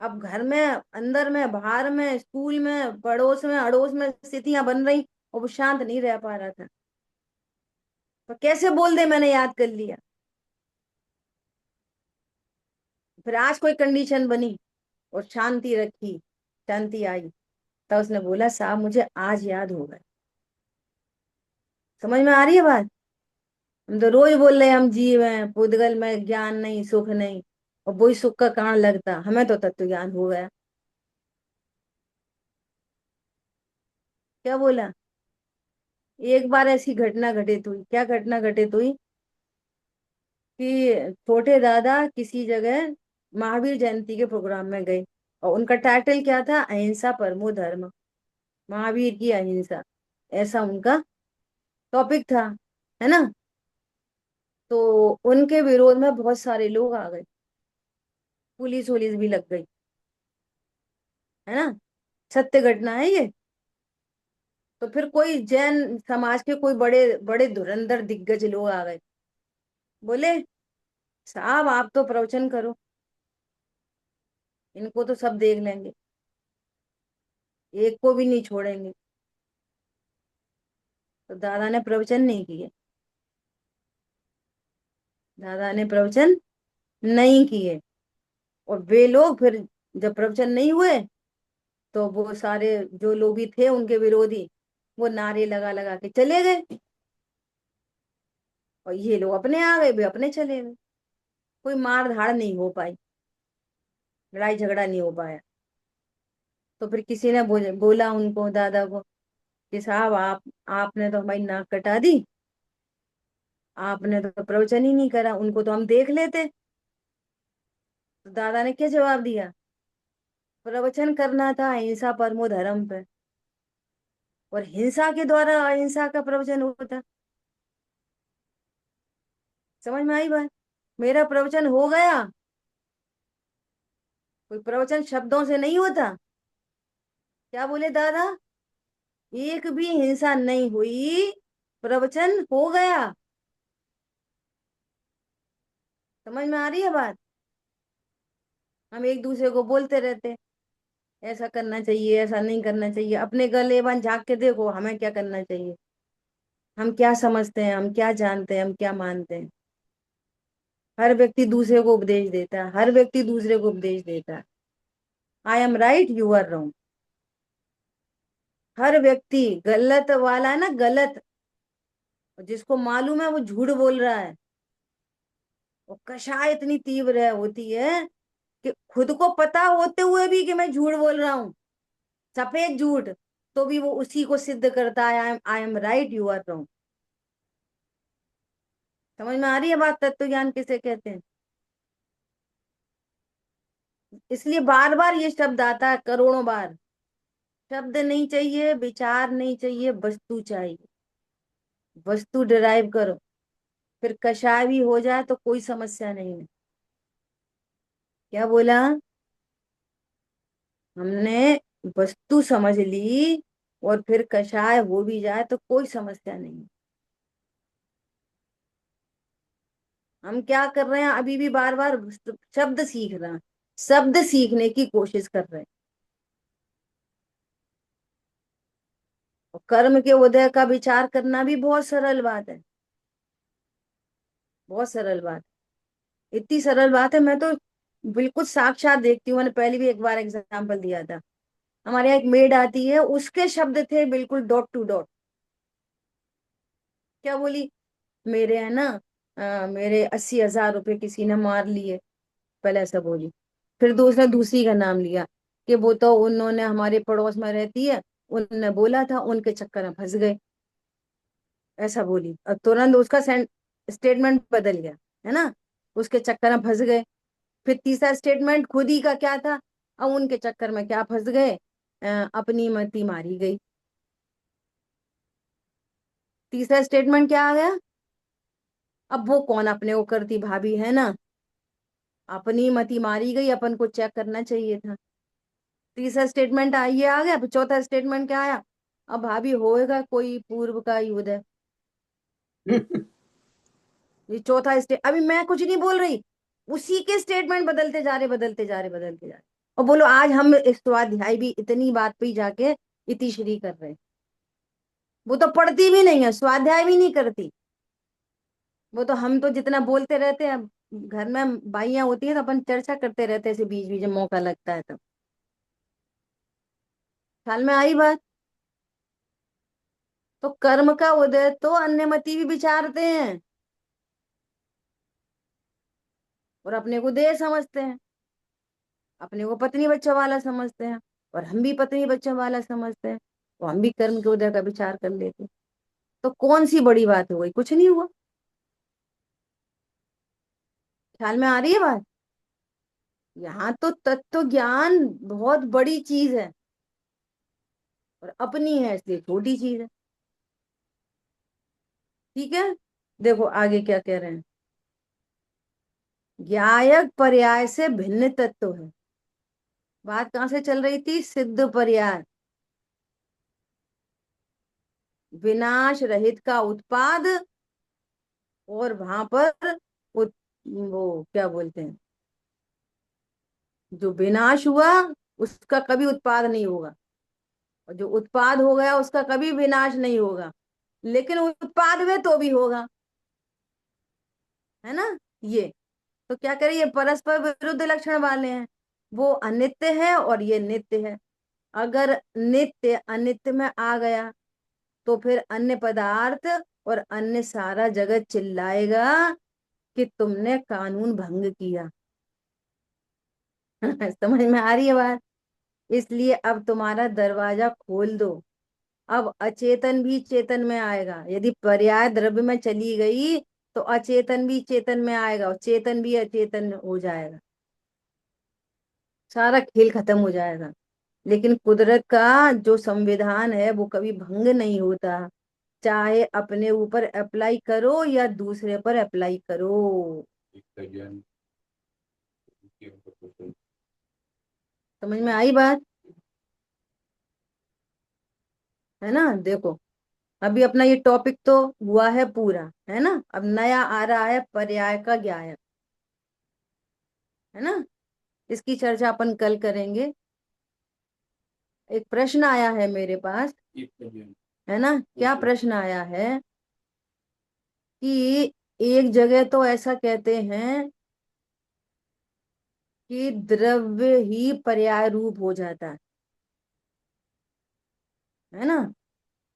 अब घर में, अंदर में, बाहर में, स्कूल में, पड़ोस में, अड़ोस में स्थितियां बन रही, और वो शांत नहीं रह पा रहा था। तो कैसे बोल दे मैंने याद कर लिया? फिर आज कोई कंडीशन बनी और शांति रखी, शांति आई, तब उसने बोला साहब मुझे आज याद हो गए। समझ में आ रही है बात? हम तो रोज बोल रहे हैं हम जीव हैं, पुद्गल में ज्ञान नहीं, सुख नहीं, और वही सुख का कारण लगता, हमें तो तत्व ज्ञान हो गया। क्या बोला? एक बार ऐसी घटना घटित हुई। क्या घटना घटित हुई? कि छोटे दादा किसी जगह महावीर जयंती के प्रोग्राम में गए, और उनका टाइटल क्या था? अहिंसा परमो धर्म, महावीर की अहिंसा, ऐसा उनका टॉपिक था, है ना। तो उनके विरोध में बहुत सारे लोग आ गए, पुलिस वुलिस भी लग गई, है ना। सत्य घटना है ये। तो फिर कोई जैन समाज के कोई बड़े बड़े धुरंधर दिग्गज लोग आ गए, बोले साहब आप तो प्रवचन करो, इनको तो सब देख लेंगे, एक को भी नहीं छोड़ेंगे। तो दादा ने प्रवचन नहीं किए, दादा ने प्रवचन नहीं किए। और वे लोग फिर जब प्रवचन नहीं हुए, तो वो सारे जो लोग भी थे उनके विरोधी, वो नारे लगा लगा के चले गए, और ये लोग अपने आ गए, वे अपने चले गए। कोई मार धाड़ नहीं हो पाई, लड़ाई झगड़ा नहीं हो पाया। तो फिर किसी ने बोला उनको, दादा को, कि साहब आपने तो हमारी नाक कटा दी, आपने तो प्रवचन ही नहीं करा, उनको तो हम देख लेते। तो दादा ने क्या जवाब दिया? प्रवचन करना था अहिंसा परमो धर्म पे, और हिंसा के द्वारा अहिंसा का प्रवचन होता। समझ में आई बात? मेरा प्रवचन हो गया, कोई प्रवचन शब्दों से नहीं होता। क्या बोले दादा? एक भी हिंसा नहीं हुई, प्रवचन हो गया। समझ में आ रही है बात? हम एक दूसरे को बोलते रहते, ऐसा करना चाहिए, ऐसा नहीं करना चाहिए। अपने गले बन झांक के देखो हमें क्या करना चाहिए, हम क्या समझते हैं, हम क्या जानते हैं, हम क्या मानते हैं। हर व्यक्ति दूसरे को उपदेश देता है, हर व्यक्ति दूसरे को उपदेश देता है। I am right, you are wrong. हर व्यक्ति गलत वाला है ना, गलत, जिसको मालूम है वो झूठ बोल रहा है। और कषाय इतनी तीव्र होती है कि खुद को पता होते हुए भी कि मैं झूठ बोल रहा हूँ, सफेद झूठ, तो भी वो उसी को सिद्ध करता है, I am right, you are wrong. समझ में आ रही है बात? तत्व ज्ञान किसे कहते हैं? इसलिए बार बार ये शब्द आता है, करोड़ों बार। शब्द नहीं चाहिए, विचार नहीं चाहिए, वस्तु चाहिए। वस्तु डिराइव करो, फिर कषाय भी हो जाए तो कोई समस्या नहीं है। क्या बोला? हमने वस्तु समझ ली और फिर कषाय हो भी जाए तो कोई समस्या नहीं है। हम क्या कर रहे हैं? अभी भी बार बार शब्द सीख रहे हैं, शब्द सीखने की कोशिश कर रहे हैं। और कर्म के उदय का विचार करना भी बहुत सरल बात है, बहुत सरल बात। इतनी सरल बात है, मैं तो बिल्कुल साक्षात देखती हूँ। मैंने पहले भी एक बार एग्जाम्पल दिया था। हमारे यहाँ एक मेड आती है, उसके शब्द थे बिल्कुल डॉट टू डॉट। क्या बोली? मेरे है ना, मेरे 80,000 रुपए किसी ने मार लिए, पहले ऐसा बोली। फिर दूसरा दूसरी का नाम लिया कि वो तो उन्होंने हमारे पड़ोस में रहती है, उनने बोला था, उनके चक्कर में फंस गए, ऐसा बोली। और तुरंत उसका स्टेटमेंट बदल गया, है ना, उसके चक्कर में फंस गए। फिर तीसरा स्टेटमेंट खुद ही का क्या था? अब उनके चक्कर में क्या फंस गए, अपनी मती मारी गई। तीसरा स्टेटमेंट क्या आ गया? अब वो कौन अपने को करती भाभी, है ना, अपनी मती मारी गई, अपन को चेक करना चाहिए था। तीसरा स्टेटमेंट ये आ गया। अब चौथा स्टेटमेंट क्या आया? अब भाभी होएगा कोई पूर्व का युद्ध है। ये चौथा स्टेट, अभी मैं कुछ नहीं बोल रही, उसी के स्टेटमेंट बदलते जा रहे, बदलते जा रहे, बदलते जा रहे। और बोलो आज हम इस स्वाध्याय भी इतनी बात पे ही जाके इतिश्री कर रहे हैं। वो तो पढ़ती भी नहीं है, स्वाध्याय भी नहीं करती। वो तो, हम तो जितना बोलते रहते हैं, घर में बाइयां होती है तो अपन चर्चा करते रहते हैं, ऐसे बीच बीच में मौका लगता है तो। ख्याल में आई बात? तो कर्म का उदय तो अन्यमति भी विचारते हैं और अपने को देह समझते हैं, अपने को पत्नी बच्चों वाला समझते हैं, और हम भी पत्नी बच्चों वाला समझते हैं, तो हम भी कर्म के उदय का विचार कर लेते हैं। तो कौन सी बड़ी बात हो गई? कुछ नहीं हुआ। ख्याल में आ रही है बात? यहाँ तो तत्व ज्ञान बहुत बड़ी चीज है और अपनी है इसलिए छोटी चीज है। ठीक है, देखो आगे क्या कह रहे हैं। ज्ञायक पर्याय से भिन्न तत्व है। बात कहां से चल रही थी? सिद्ध पर्याय, विनाश रहित का उत्पाद, और वहां पर वो क्या बोलते हैं, जो विनाश हुआ उसका कभी उत्पाद नहीं होगा, और जो उत्पाद हो गया उसका कभी विनाश नहीं होगा, लेकिन उत्पाद हुए तो भी होगा, है ना। ये तो क्या करें, ये परस्पर विरुद्ध लक्षण वाले हैं। वो अनित्य है और ये नित्य है। अगर नित्य अनित्य में आ गया तो फिर अन्य पदार्थ और अन्य सारा जगत चिल्लाएगा कि तुमने कानून भंग किया। समझ में आ रही है बात? इसलिए अब तुम्हारा दरवाजा खोल दो। अब अचेतन भी चेतन में आएगा। यदि पर्याय द्रव्य में चली गई तो अचेतन भी चेतन में आएगा और चेतन भी अचेतन हो जाएगा, सारा खेल खत्म हो जाएगा। लेकिन कुदरत का जो संविधान है वो कभी भंग नहीं होता, चाहे अपने ऊपर अप्लाई करो या दूसरे पर अप्लाई करो। समझ में आई बात? है ना। देखो अभी अपना ये टॉपिक तो हुआ है पूरा, है ना। अब नया आ रहा है पर्याय का ज्ञायक, है ना। इसकी चर्चा अपन कल करेंगे। एक प्रश्न आया है मेरे पास, है ना। क्या प्रश्न आया है कि एक जगह तो ऐसा कहते हैं कि द्रव्य ही पर्याय रूप हो जाता है ना,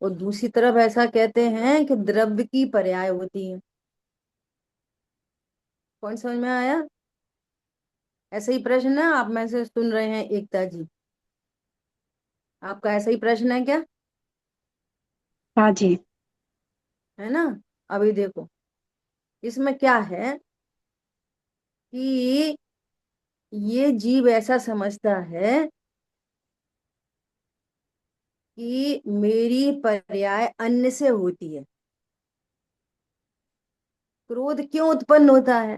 और दूसरी तरफ ऐसा कहते हैं कि द्रव्य की पर्याय होती है। कौन समझ में आया? ऐसा ही प्रश्न है, आप में से सुन रहे हैं एकता जी। आपका ऐसा ही प्रश्न है क्या? हाँ जी। है ना? अभी देखो, इसमें क्या है कि ये जीव ऐसा समझता है कि मेरी पर्याय अन्य से होती है। क्रोध क्यों उत्पन्न होता है?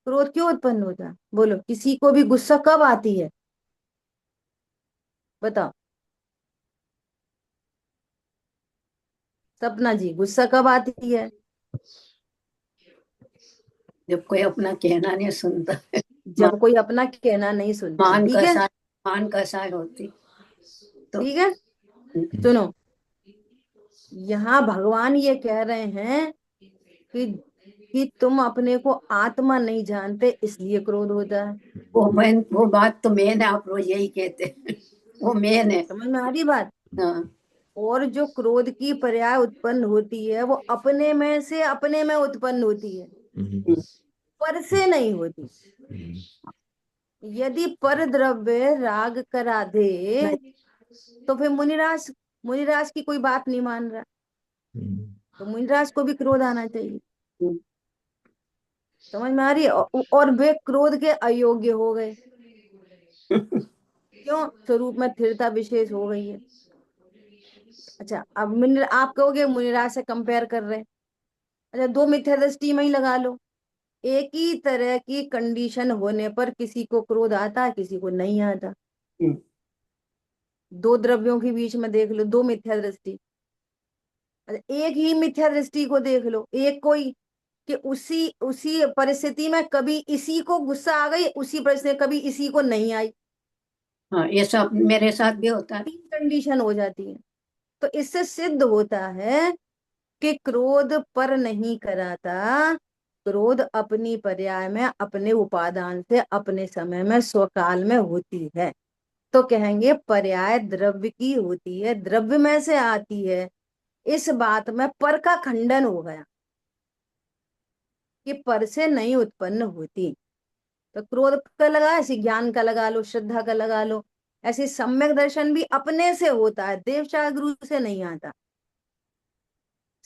क्रोध क्यों उत्पन्न होता है? बोलो, किसी को भी गुस्सा कब आती है? बताओ। सपना जी, गुस्सा कब आती है? जब कोई अपना कहना नहीं सुनता है। मान जब कोई अपना कहना नहीं सुनता। मान ठीक का है, सार मान का सार होती तो। ठीक है। सुनो, यहाँ भगवान ये कह रहे हैं कि तुम अपने को आत्मा नहीं जानते, इसलिए क्रोध होता है। वो बात तो मेन है, आप रोज यही कहते हैं। वो मेन है। समझ में आ रही बात? हाँ। और जो क्रोध की पर्याय उत्पन्न होती है वो अपने में से अपने में उत्पन्न होती है, पर से नहीं होती। यदि पर द्रव्य राग करा दे नहीं। तो फिर मुनिराज, मुनिराज की कोई बात नहीं मान रहा, तो मुनिराज को भी क्रोध आना चाहिए। समझ में आ रही है? और वे क्रोध के अयोग्य हो गए। क्यों? स्वरूप में स्थिरता विशेष हो गई है। अच्छा, अब मुनि, आप कहोगे मुनिराज से कंपेयर कर रहे हैं। अच्छा, दो मिथ्या दृष्टि में ही लगा लो। एक ही तरह की कंडीशन होने पर किसी को क्रोध आता है, किसी को नहीं आता। दो द्रव्यों के बीच में देख लो, दो मिथ्या दृष्टि। अच्छा, एक ही मिथ्या दृष्टि को देख लो, एक कोई कि उसी उसी परिस्थिति में कभी इसी को गुस्सा आ गई, उसी परिस्थिति में कभी इसी को नहीं आई। हाँ, ये सब मेरे साथ भी होता है। तीन कंडीशन हो जाती है। तो इससे सिद्ध होता है कि क्रोध पर नहीं कराता, क्रोध अपनी पर्याय में, अपने उपादान से, अपने समय में, स्वकाल में होती है। तो कहेंगे पर्याय द्रव्य की होती है, द्रव्य में से आती है। इस बात में पर का खंडन हो गया कि पर से नहीं उत्पन्न होती। तो क्रोध का लगा, ऐसे ज्ञान का लगा लो, श्रद्धा का लगा लो। ऐसे सम्यक दर्शन भी अपने से होता है, देव गुरु से नहीं आता।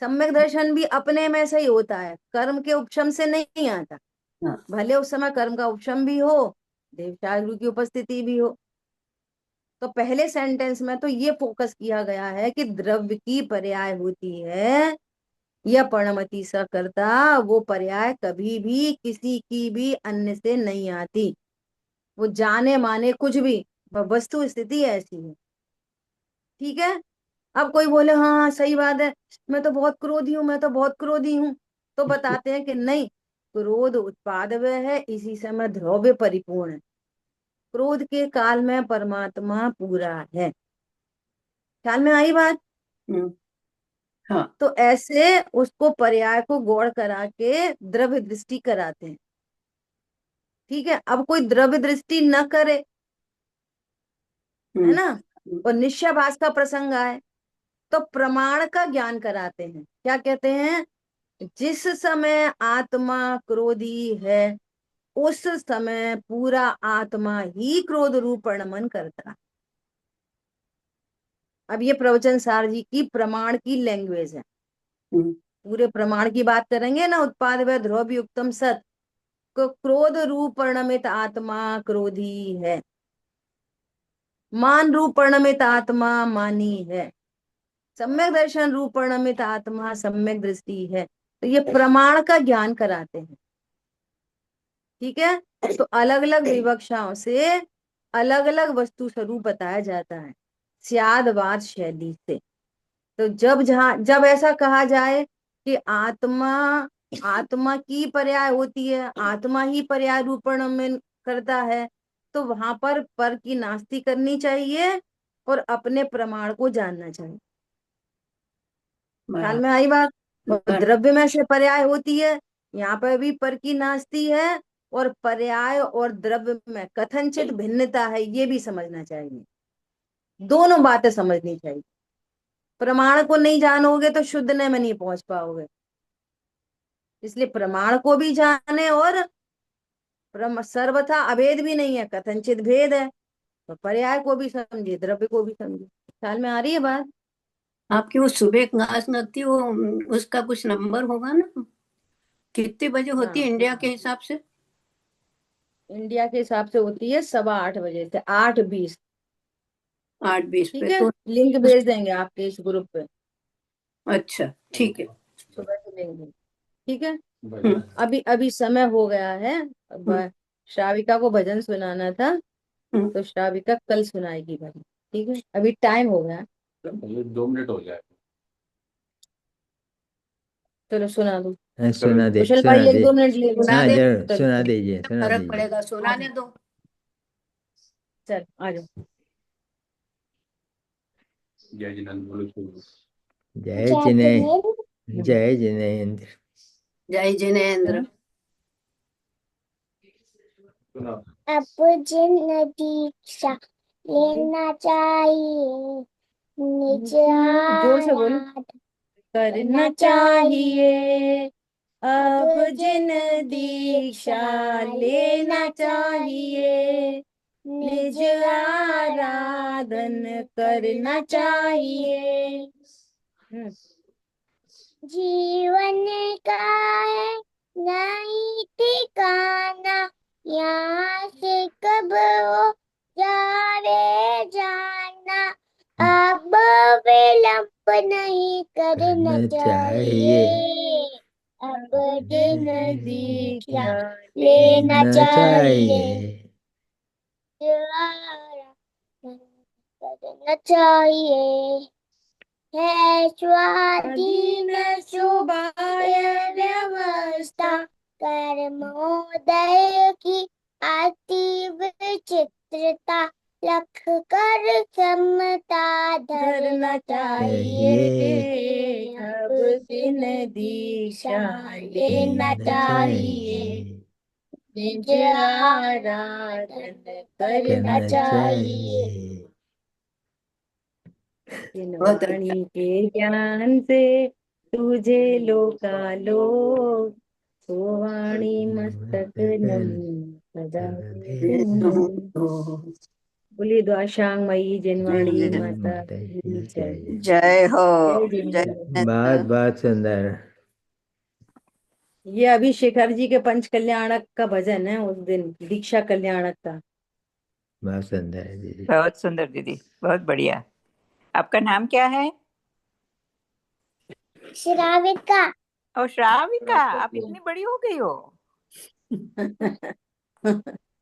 सम्यक दर्शन भी अपने में से ही होता है, कर्म के उपशम से नहीं आता। हाँ। भले उस समय कर्म का उपशम भी हो, देव गुरु की उपस्थिति भी हो। तो पहले सेंटेंस में तो ये फोकस किया गया है कि द्रव्य की पर्याय होती है, यह पर्णमति सा करता, वो पर्याय कभी भी किसी की भी अन्य से नहीं आती। वो जाने माने कुछ भी, वस्तु स्थिति ऐसी है। ठीक है। अब कोई बोले हाँ हाँ सही बात है, मैं तो बहुत क्रोधी हूँ, मैं तो बहुत क्रोधी हूँ, तो बताते हैं कि नहीं, क्रोध उत्पादव्य है, इसी समय द्रव्य परिपूर्ण है। क्रोध के काल में परमात्मा पूरा है। ख्याल में आई बात? हम्म, हाँ। तो ऐसे उसको पर्याय को गौड़ करा के द्रव्य दृष्टि कराते हैं। ठीक है। अब कोई द्रव्य दृष्टि न करे, है हम्म, ना, और निश्चयाभास का प्रसंग आए, तो प्रमाण का ज्ञान कराते हैं। क्या कहते हैं? जिस समय आत्मा क्रोधी है, उस समय पूरा आत्मा ही क्रोध रूप नमन करता है। अब ये प्रवचन सार जी की प्रमाण की लैंग्वेज है। हम्म, पूरे प्रमाण की बात करेंगे ना, उत्पाद व ध्रुव युक्तम सत, को क्रोध रूप परिणमित आत्मा क्रोधी है, मान रूप परिणमित आत्मा मानी है, सम्यक दर्शन रूप परिणमित आत्मा सम्यक दृष्टि है। तो ये प्रमाण का ज्ञान कराते हैं। ठीक है। तो अलग अलग विवक्षाओं से अलग अलग वस्तु स्वरूप बताया जाता है, स्यादवाद शैली से। तो जब ऐसा कहा जाए कि आत्मा, आत्मा की पर्याय होती है, आत्मा ही पर्याय रूपण में करता है, तो वहां पर की नास्ती करनी चाहिए और अपने प्रमाण को जानना चाहिए। ख्याल बराबर। में आई बात? और द्रव्य में से पर्याय होती है, यहाँ पर भी पर की नास्ती है, और पर्याय और द्रव्य में कथनचित भिन्नता है, ये भी समझना चाहिए। दोनों बातें समझनी चाहिए। प्रमाण को नहीं जानोगे तो शुद्धने में नहीं पहुंच पाओगे। इसलिए प्रमाण को भी जाने, और सर्वथा अभेद भी नहीं है, कथनचित भेद है। तो पर्याय को भी समझे, द्रव्य को भी समझे। ख्याल में आ रही है बात? आपकी वो सुबह क्लास लगती है, वो उसका कुछ नंबर होगा ना? कितने बजे होती है हाँ, इंडिया के हिसाब से? इंडिया के हिसाब से होती है 8:15 से 8:20। 8:20 ठीक पे है, तो। लिंक भेज देंगे आपके इस ग्रुप पे, अच्छा, ठीक है। सुबह से लिंक भेज। ठीक है, हम्म, अभी अभी समय हो गया है। अब हम्म, श्राविका को भजन सुनाना था, हम्म। तो श्राविका कल सुनाएगी भजन। ठीक है, अभी टाइम हो गया, 2 मिनट हो जाए। चलो सुना दो। हाँ, सुना दे, कुशल सुना भाई दे। 1-2 मिनट ले लो। सुना हाँ दे, जरूर, चलो सुना चलो, दीजिए, सुना फर्क दीजिए। पड़ेगा, सुनाने दो। चल आ जाओ। जय जिनेंद्र बोलो शुरू। जय जिने, जय जिनेन्द्र। जय जिनेन्द्र। सुना। अब जिन दीक्षा लेना चाहिए, निज जोर से बोलो। आराधना करना चाहिए, अब जिन दीक्षा लेना चाहिए, निज आराधन करना चाहिए। जीवन का है नहीं ठिकाना, यहाँ से कब हो जावे जाना, अब विलंब नहीं करना करना चाहिए, चाहिए, अब दिन दीक्षा दीक्षा लेना लेना चाहिए, चाहिए। करना चाहिए। है स्वाधीन शुभाय व्यवस्था, कर्मोदय की अति विचित्रता, लख कर समता धरना चाहिए, चाहिए, अब दिन दीक्षा लेना लेना चाहिए, चाहिए, निज आराधन करना करना करना चाहिए। चाहिए। जिन बहुत वाणी के ज्ञान से तुझे लोकालोक, सो वाणी मस्तक नमन सदा सदा सुनो। बोलिए द्वाशांग मई जिनवाणी माता माता की की जय। जय। जय हो। जय जय जिनेंद्र। बहुत जिनेन्द्र। बहुत सुंदर। ये अभी शेखर जी के पंच कल्याणक का भजन है, उस दिन दीक्षा कल्याणक का। बहुत सुंदर है दीदी। बहुत सुंदर दीदी, बहुत बढ़िया। आपका नाम क्या है? श्राविका। और श्राविका, आप इतनी बड़ी हो गई हो।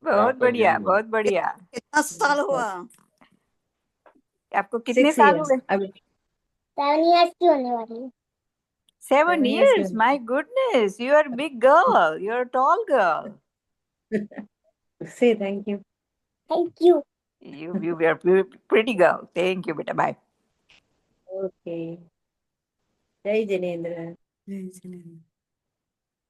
बहुत बढ़िया, बहुत बढ़िया। कितना साल हुआ? आपको कितने 6 साल हो years गए? अभी। 7 years की होने वाली है। 7 7 years years, my goodness, you are a big girl, you are a tall girl. से thank you. Thank you. You are a pretty girl. Thank you, beta. Bye. Okay, जय जिनेंद्र। जय जिनेन्द्र।